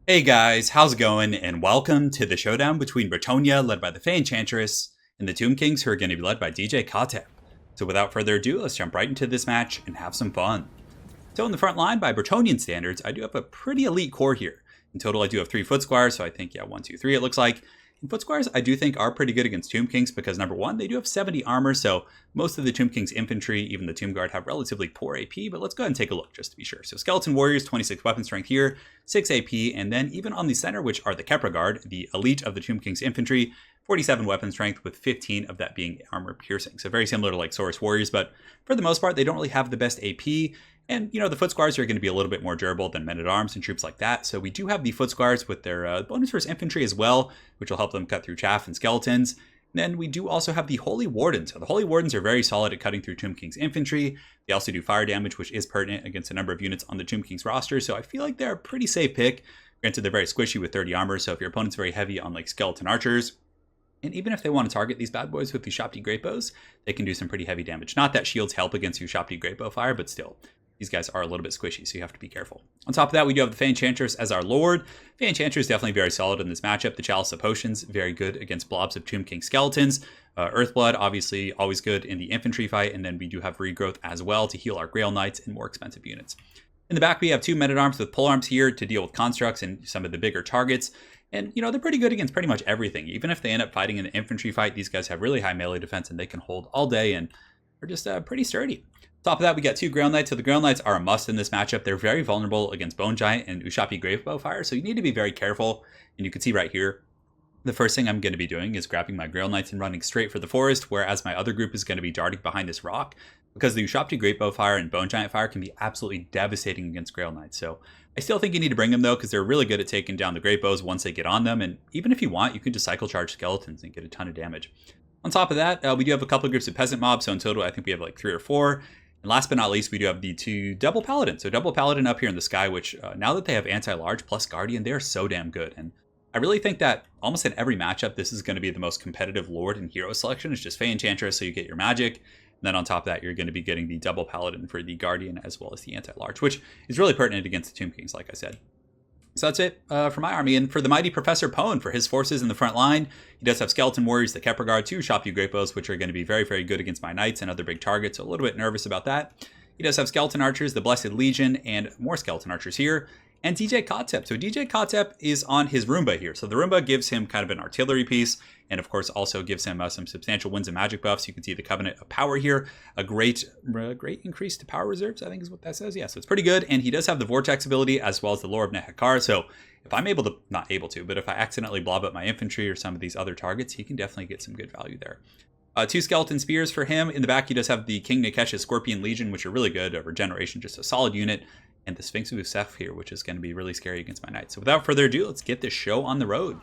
Hey guys, how's it going? And welcome to the showdown between Bretonnia, led by the Fey Enchantress, and the Tomb Kings, who are going to be led by DJ Kotep. So without further ado, let's jump right into this match and have some fun. So in the front line, by Bretonnian standards, I do have a pretty elite core here. In total, I do have 3 foot squires, so I think, yeah, 1, 2, 3 it looks like. And foot squires, I do think, are pretty good against Tomb Kings because, number one, they do have 70 armor, so most of the Tomb Kings infantry, even the Tomb Guard, have relatively poor AP, but let's go ahead and take a look just to be sure. So Skeleton Warriors, 26 weapon strength here, 6 AP, and then even on the center, which are the Kepra Guard, the elite of the Tomb Kings infantry, 47 weapon strength, with 15 of that being armor piercing. So very similar to like Saurus Warriors, but for the most part, they don't really have the best AP. And, you know, the foot squires are going to be a little bit more durable than men-at-arms and troops like that. So we do have the foot squires with their bonus versus infantry as well, which will help them cut through chaff and skeletons. And then we do also have the Holy Wardens. So the Holy Wardens are very solid at cutting through Tomb King's infantry. They also do fire damage, which is pertinent against a number of units on the Tomb King's roster. So I feel like they're a pretty safe pick. Granted, they're very squishy with 30 armor. So if your opponent's very heavy on like skeleton archers, and even if they want to target these bad boys with the Ushapti Great Bows, they can do some pretty heavy damage. Not that shields help against Ushapti Great Bow fire, but still. These guys are a little bit squishy, so you have to be careful. On top of that, we do have the Fey Enchantress as our lord. Fey Enchantress is definitely very solid in this matchup. The Chalice of Potions, very good against blobs of Tomb King skeletons. Earthblood, obviously, always good in the infantry fight. And then we do have Regrowth as well to heal our Grail Knights and more expensive units. In the back, we have 2 men-at-arms with polearms here to deal with constructs and some of the bigger targets. And, you know, they're pretty good against pretty much everything. Even if they end up fighting in the infantry fight, these guys have really high melee defense and they can hold all day and are just pretty sturdy. Top of that, we got 2 Grail Knights. So the Grail Knights are a must in this matchup. They're very vulnerable against Bone Giant and Ushapti Gravebow fire, so you need to be very careful. And you can see right here, the first thing I'm going to be doing is grabbing my Grail Knights and running straight for the forest, whereas my other group is going to be darting behind this rock, because the Ushapti Gravebow fire and Bone Giant fire can be absolutely devastating against Grail Knights. So I still think you need to bring them though, because they're really good at taking down the Great Bows once they get on them. And even if you want, you can just cycle charge skeletons and get a ton of damage. On top of that, we do have a couple of groups of peasant mobs. So in total, I think we have like 3 or 4. And last but not least, we do have the 2 Double Paladin. So Double Paladin up here in the sky, which now that they have Anti-Large plus Guardian, they are so damn good. And I really think that almost in every matchup, this is going to be the most competitive Lord and hero selection. It's just Fey Enchantress, so you get your magic. And then on top of that, you're going to be getting the Double Paladin for the Guardian as well as the Anti-Large, which is really pertinent against the Tomb Kings, like I said. So that's it for my army. And for the mighty Professor Pone, for his forces in the front line, he does have Skeleton Warriors, the Kepra Guard, 2 Ushapti Great Bows, which are going to be very, very good against my Knights and other big targets. So a little bit nervous about that. He does have Skeleton Archers, the Blessed Legion, and more Skeleton Archers here. And DJ Kotep. So DJ Kotep is on his Roomba here. So the Roomba gives him kind of an artillery piece, and of course also gives him some substantial winds and magic buffs. You can see the Covenant of Power here, a great increase to power reserves, I think is what that says. Yeah, so it's pretty good. And he does have the Vortex ability as well as the Lore of Nehekar. So if I'm able to, not able to, but if I accidentally blob up my infantry or some of these other targets, he can definitely get some good value there. 2 Skeleton Spears for him. In the back, he does have the King Nikesh's Scorpion Legion, which are really good. Regeneration, just a solid unit. And the Sphinx of Usef here, which is going to be really scary against my Knights. So without further ado, let's get this show on the road.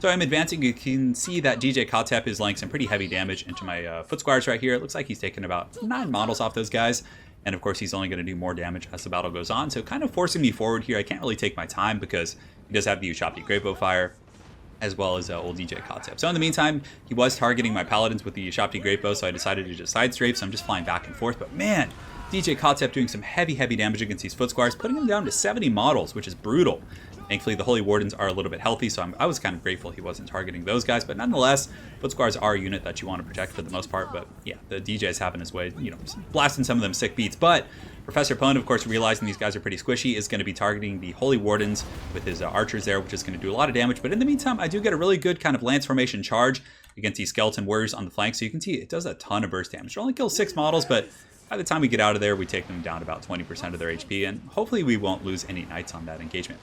So I'm advancing. You can see that DJ Kotep is laying some pretty heavy damage into my foot squires right here. It looks like he's taken about 9 models off those guys. And of course, he's only going to do more damage as the battle goes on. So kind of forcing me forward here. I can't really take my time because he does have the Ushapti Greatbow fire, as well as old DJ Kotep. So in the meantime, he was targeting my paladins with the Ushapti Greatbow, so I decided to just side strafe, so I'm just flying back and forth. But man, DJ Kotep doing some heavy damage against these foot squires, putting him down to 70 models, which is brutal. Thankfully, the Holy Wardens are a little bit healthy, so I was kind of grateful he wasn't targeting those guys. But nonetheless, foot squires are a unit that you want to protect for the most part. But yeah, the DJ's having his way, you know, blasting some of them sick beats. But Professor Pone, of course, realizing these guys are pretty squishy, is going to be targeting the Holy Wardens with his archers there, which is going to do a lot of damage. But in the meantime, I do get a really good kind of lance formation charge against these Skeleton Warriors on the flank. So you can see it does a ton of burst damage. It only kills 6 models, but by the time we get out of there, we take them down about 20% of their HP, and hopefully we won't lose any Knights on that engagement.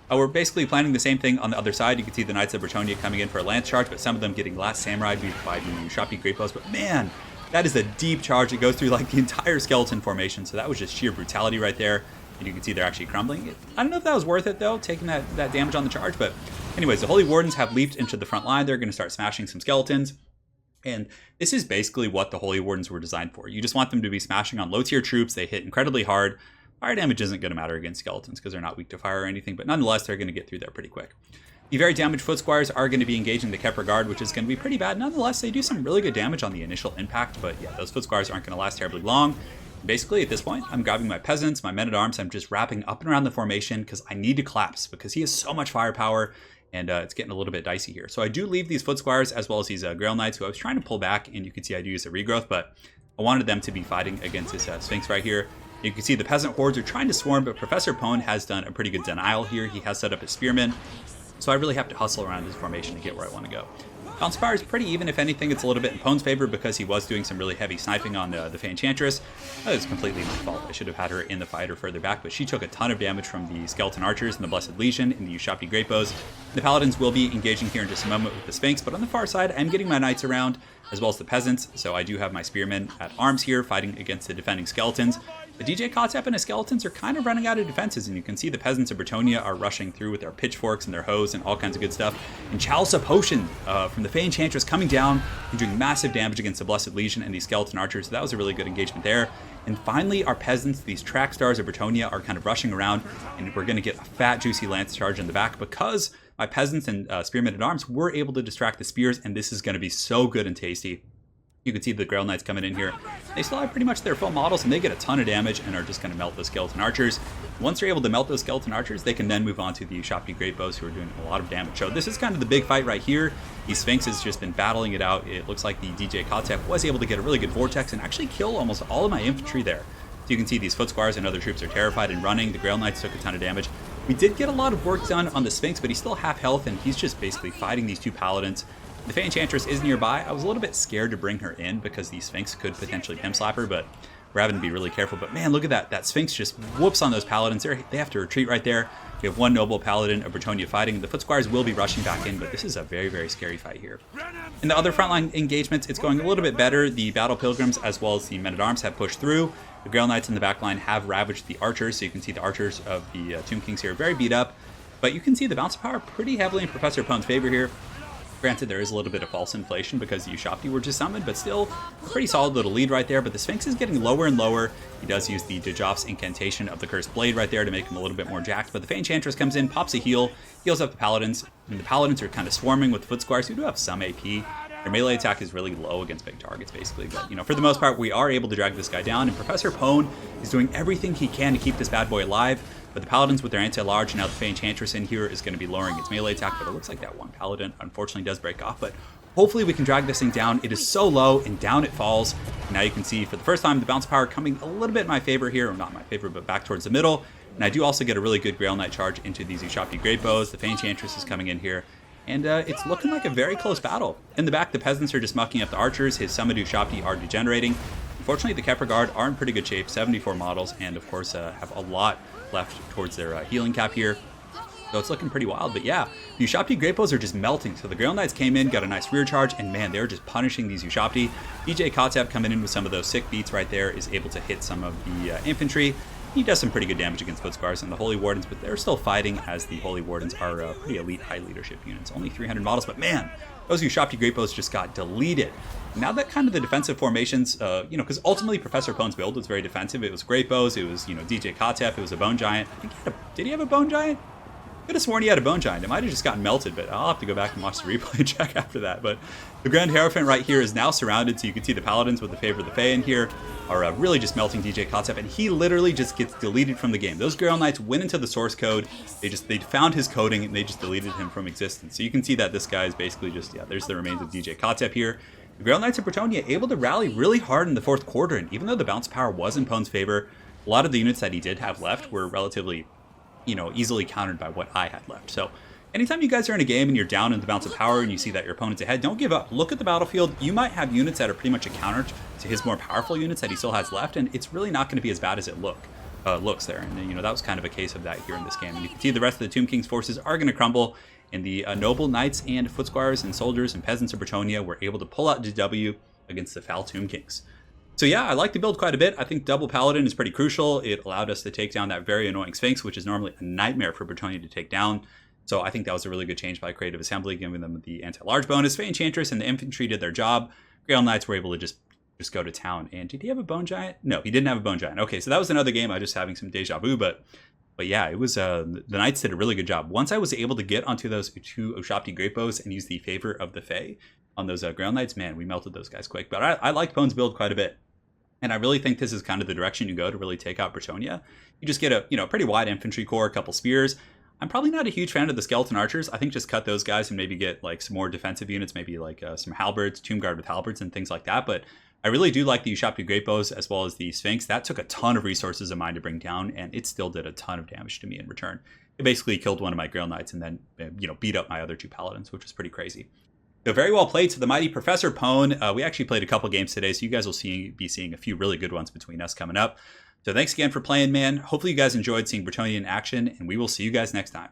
We're basically planning the same thing on the other side. You can see the Knights of Bretonnia coming in for a lance charge, but some of them getting Last Samurai by the Ushapti Great Bows. But man, that is a deep charge. It goes through like the entire skeleton formation, so that was just sheer brutality right there. And you can see they're actually crumbling. I don't know if that was worth it, though, taking that damage on the charge. But anyways, the Holy Wardens have leaped into the front line. They're going to start smashing some skeletons. And this is basically what the Holy Wardens were designed for. You just want them to be smashing on low-tier troops. They hit incredibly hard. Fire damage isn't going to matter against skeletons because they're not weak to fire or anything, but nonetheless, they're going to get through there pretty quick. The very damaged foot squires are going to be engaging the Kepra Guard, which is going to be pretty bad. Nonetheless, they do some really good damage on the initial impact, but yeah, those foot squires aren't going to last terribly long. Basically, at this point, I'm grabbing my peasants, my men-at-arms, I'm just wrapping up and around the formation because I need to collapse because he has so much firepower, and it's getting a little bit dicey here. So I do leave these foot squires as well as these Grail Knights, who I was trying to pull back, and you can see I do use a regrowth, but I wanted them to be fighting against this Sphinx right here. You can see the peasant hordes are trying to swarm, but Professor Pone has done a pretty good denial here. He has set up his spearmen, so I really have to hustle around his formation to get where I want to go. Bounce power is pretty even. If anything, it's a little bit in Pone's favor because he was doing some really heavy sniping on the Fey Enchantress. That was completely my fault. I should have had her in the fight or further back, but she took a ton of damage from the Skeleton Archers and the Blessed Legion and the Ushabti Great Bows. The Paladins will be engaging here in just a moment with the Sphinx, but on the far side, I'm getting my Knights around, as well as the Peasants, so I do have my Spearmen at arms here, fighting against the defending Skeletons. The DJ Kotep and his Skeletons are kind of running out of defenses, and you can see the Peasants of Bretonnia are rushing through with their pitchforks and their hoes and all kinds of good stuff. And Chalice of Potion from the Fey Enchantress coming down and doing massive damage against the Blessed Legion and these Skeleton Archers, so that was a really good engagement there. And finally, our Peasants, these Track Stars of Bretonnia, are kind of rushing around, and we're going to get a fat, juicy Lance Charge in the back because my Peasants and Spearmen at Arms were able to distract the Spears, and this is going to be so good and tasty. You can see the Grail Knights coming in here. They still have pretty much their full models, and they get a ton of damage and are just going to melt those Skeleton Archers. Once they're able to melt those Skeleton Archers, they can then move on to the Ushabti Great Bows, who are doing a lot of damage. So this is kind of the big fight right here. The Sphinx has just been battling it out. It looks like the DJ Kotep was able to get a really good Vortex and actually kill almost all of my infantry there. So you can see these Foot Squires and other troops are terrified and running. The Grail Knights took a ton of damage. We did get a lot of work done on the Sphinx, but he's still half health, and he's just basically fighting these two Paladins. The Fey Enchantress is nearby. I was a little bit scared to bring her in because the Sphinx could potentially pimp slap her, but we're having to be really careful. But man, look at that. That Sphinx just whoops on those Paladins. They have to retreat right there. We have one noble Paladin of Bretonnia fighting. The Foot Squires will be rushing back in, but this is a very, very scary fight here. In the other frontline engagements, it's going a little bit better. The Battle Pilgrims as well as the Men-at-Arms have pushed through. The Grail Knights in the back line have ravaged the Archers, so you can see the Archers of the Tomb Kings here are very beat up. But you can see the bounce power pretty heavily in Professor Pone's favor here. Granted, there is a little bit of false inflation because the Ushabti were just summoned, but still a pretty solid little lead right there. But the Sphinx is getting lower and lower. He does use the Djov's incantation of the Cursed Blade right there to make him a little bit more jacked. But the Fey Enchantress comes in, pops a heal, heals up the Paladins. And the Paladins are kind of swarming with Foot Squires who do have some AP. Their melee attack is really low against big targets, basically. But, you know, for the most part, we are able to drag this guy down. And Professor Pone is doing everything he can to keep this bad boy alive. But the Paladins with their anti-large, and now the Fey Enchantress in here is going to be lowering its melee attack, but it looks like that one Paladin unfortunately does break off, but hopefully we can drag this thing down. It is so low, and down it falls. Now you can see for the first time the bounce power coming a little bit in my favor here, or not my favor, but back towards the middle. And I do also get a really good Grail Knight charge into these Ushabti Great Bows. The Fey Enchantress is coming in here, and it's looking like a very close battle. In the back, the Peasants are just mucking up the Archers. His summoned Ushabti are degenerating. Unfortunately, the Kepler Guard are in pretty good shape, 74 models, and of course have a lot left towards their healing cap here. So it's looking pretty wild, but yeah, the Ushabti Great Bows are just melting. So the Grail Knights came in, got a nice rear charge, and man, they're just punishing these Ushabti. DJ Kotep coming in with some of those sick beats right there is able to hit some of the infantry. He does some pretty good damage against Foot Squires and the Holy Wardens, but they're still fighting as the Holy Wardens are pretty elite high leadership units. Only 300 models, but man, those Ushabti Great Bows just got deleted. Now that kind of the defensive formations, you know, because ultimately Professor Pone's build was very defensive. It was Great Bows, it was, you know, DJ Kotep, it was a Bone Giant. I think did he have a Bone Giant? I could have sworn he had a Bone Giant. It might have just gotten melted, but I'll have to go back and watch the replay and check after that. But the Grand Hierophant right here is now surrounded, so you can see the Paladins with the Favor of the Fae in here are really just melting DJ Kotep, and he literally just gets deleted from the game. Those Grail Knights went into the source code, they found his coding, and they just deleted him from existence. So you can see that this guy is basically just, yeah, there's the remains of DJ Kotep here. The Grail Knights of Bretonnia able to rally really hard in the fourth quarter, and even though the bounce power was in Pone's favor, a lot of the units that he did have left were relatively, you know, easily countered by what I had left. So anytime you guys are in a game and you're down in the bounce of power and you see that your opponent's ahead, don't give up. Look at the battlefield. You might have units that are pretty much a counter to his more powerful units that he still has left, and it's really not going to be as bad as it looks there. And, you know, that was kind of a case of that here in this game. And you can see the rest of the Tomb King's forces are going to crumble, and the noble knights and foot squires and soldiers and peasants of Bretonnia were able to pull out DW against the foul Tomb Kings. So yeah, I like the build quite a bit. I think double Paladin is pretty crucial. It allowed us to take down that very annoying Sphinx, which is normally a nightmare for Bretonnia to take down. So I think that was a really good change by Creative Assembly, giving them the anti-large bonus. Fey Enchantress and the infantry did their job. Grail Knights were able to just go to town. And did he have a Bone Giant? No, he didn't have a Bone Giant. Okay, so that was another game. I was just having some deja vu, but yeah, it was the Knights did a really good job. Once I was able to get onto those two Ushabti Great Bows and use the Favor of the Fae on those Grail Knights, man, we melted those guys quick. But I liked Pone's build quite a bit. And I really think this is kind of the direction you go to really take out Bretonnia. You just get a pretty wide infantry corps, a couple spears. I'm probably not a huge fan of the skeleton archers. I think just cut those guys and maybe get like some more defensive units, maybe like some halberds, tomb guard with halberds and things like that. But I really do like the Ushabti great bows as well as the Sphinx. That took a ton of resources of mine to bring down, and it still did a ton of damage to me in return. It basically killed one of my Grail Knights and then beat up my other two Paladins, which was pretty crazy. So very well played to the mighty Professor Pone. We actually played a couple games today, so you guys will be seeing a few really good ones between us coming up. So thanks again for playing, man. Hopefully you guys enjoyed seeing Bretonnia in action, and we will see you guys next time.